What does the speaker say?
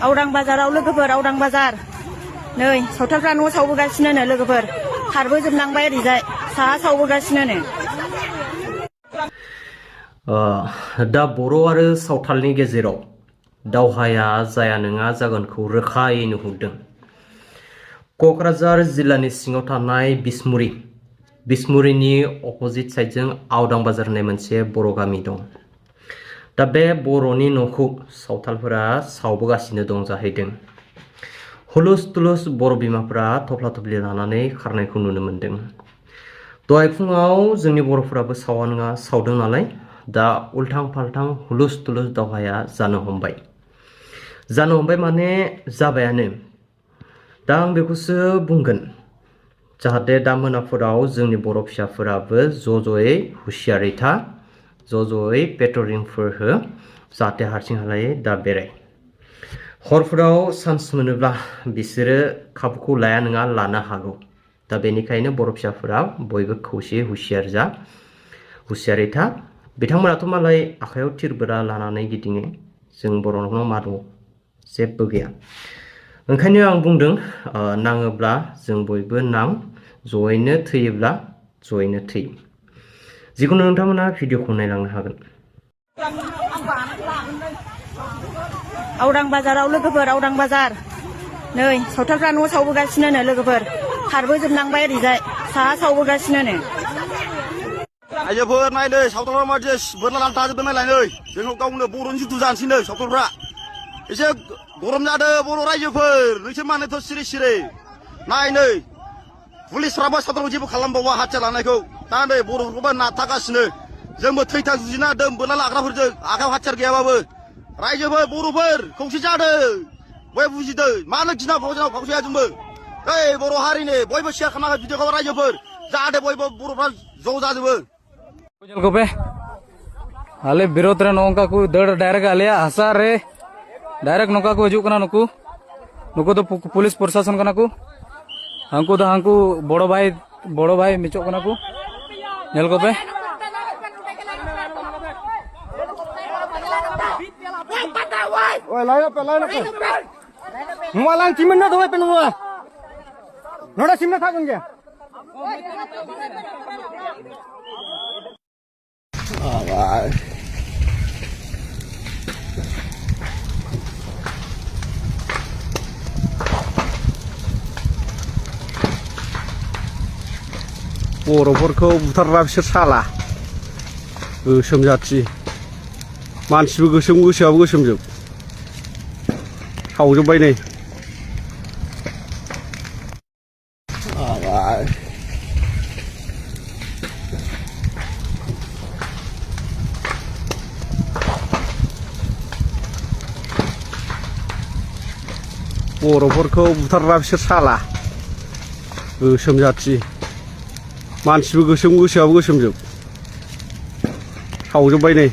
आवदां बाजाराव लोगोफोर आवदां बाजार नै सावथालफ्रा न' सावबोगासिनो नो लोगोफोर खारबोजोबनांबाय ओरैजाय साहा सावबोगासिनो नो दा बर' आरो सावथालनि गेजेराव दावहाया जाया नङा जागोनखौ रोखायै नुहुरदों। क'क्राझार जिल्लानि सिङाव थानाय बिसमुरिनि अपोजिट साइडजों आवदां बाजार होननाय मोनसे बर' गामि दं। दा बे बर'नि न'खौ सावथालफोरा सावबोगासिनो दं जाहैदों। हुलुस तुलुस बर' बिमाफोरा थफ्ला थफ्लि लानानै खारनायखौ नुनो मोन्दों। दहाय फुङाव जोंनि बर'फोराबो सावा नङा सावदों नालाय दा उल्थां फाल्थां हुलुस तुलुस दावहाया जानो हमबाय माने जाबायानो। दा आं बेखौसो बुंगोन जाहाथे दा मोनाफोराव जोंनि बर' फिसाफोराबो ज'ज'यै हुसियारै था ज'ज'यै पेट्रलिंफोर हो जाहाथे हारसिं हालायै दा बेराय। हरफोराव चान्स मोनोब्ला बिसोरो खाबुखौ लाया नङा लानो हागौ। दा बेनिखायनो बर' फिसाफोरा बयबो खौसेयै हुसियारै था। बिथांमोनाथ' मालाय आखायाव थिरबोरा लानानै गिदिङो, जों बर'नाव मा दङ? जेबो गैया। ओंखायनो आं बुंदों नाङोब्ला जों बयबो नां, जयैनो थैयोब्ला जयैनो थै। जिखुनु नोंथांमोना भिडिअखौ नायलांनो हागोन। आवदां बाजाराव लोगोफोर आवदां बाजार नै सावथालफ्रा न' सावबोगासिनो नो लोगोफोर खारबोजोबनांबाय ओरैजाय साहा सावबोगासिनो नो आइजोफोर नायलै सावथालफ्रा माबायदि बोरला लाना थाजोबदों नायलाय नै जोंखौ गावनो बर'नि जिथु जानोसै नै सावथालफ्रा एसे गरम जादों बर' रायजोफोर नोंसोर मानोथ' सिरि नाय नै पुलिसफ्राबो सावथालखौ जेबो खालामबावा हाथियार लानायखौ दा नै बर'फोरखौबो नारथागासिनो जोंबो थैथां जुजिना दों बोरला लाग्राफोरजों आखायाव हाथियार गैयाबाबो रायजोफोर बर'फोर खौसे जादों बयबो बुजिदों मानो गिनांगौ खावसेया जोंबो ओइ बर' हारिनि बयबो शेयार खालामनांगौ भिडिअखौ रायजोफोर जाहाथे बयबो बर'फ्रा ज' जाजोबो ᱜᱚᱯᱮ ᱟᱞᱮ ᱵᱤᱨᱳᱫ ᱨᱮ ᱱᱚᱝᱠᱟ ᱠᱚ ᱫᱟᱹᱲ ᱰᱟᱭᱨᱮक्ᱴ ᱟᱞᱮᱭᱟᱜ ᱦᱟᱥᱟ ᱨᱮ ᱰᱟᱭᱨᱮक्ᱴ ᱱᱚᱝᱠᱟ ᱠᱚ ᱦᱤᱡᱩᱜ ᱠᱟᱱᱟ ᱱᱩᱠᱩ ᱫᱚ ᱯᱩᱞᱤᱥ ᱯᱨᱚᱥᱟᱥᱚᱱ ᱠᱟᱱᱟ ᱠᱚ ᱦᱟᱹᱱᱠᱩ ᱫᱚ ᱦᱟᱹᱱᱠᱩ ᱵᱚᱲᱚ ᱵᱷᱟই ᱢᱤᱪᱚᱜ ᱠᱟᱱᱟ ᱠᱚ ᱧᱮᱞ ᱠᱚᱯᱮ ओए लाइन पे मोबाइल चिमन ना दवाई पे मोबाइल नोड़ा सिमना था गंगे बर'फोरखौ बुथारग्रा बिसोर साला गोसोम जाथि मानसिबो गोसोम गोसोआबो गोसोमजोब सावजोब्बाय नै बर'फोरखौ बुथारग्रा बिसोर साला गोसोम जाथि मानसिबो गोसोम गोसोआबो गोसोमजोब सावजोब्बाय नै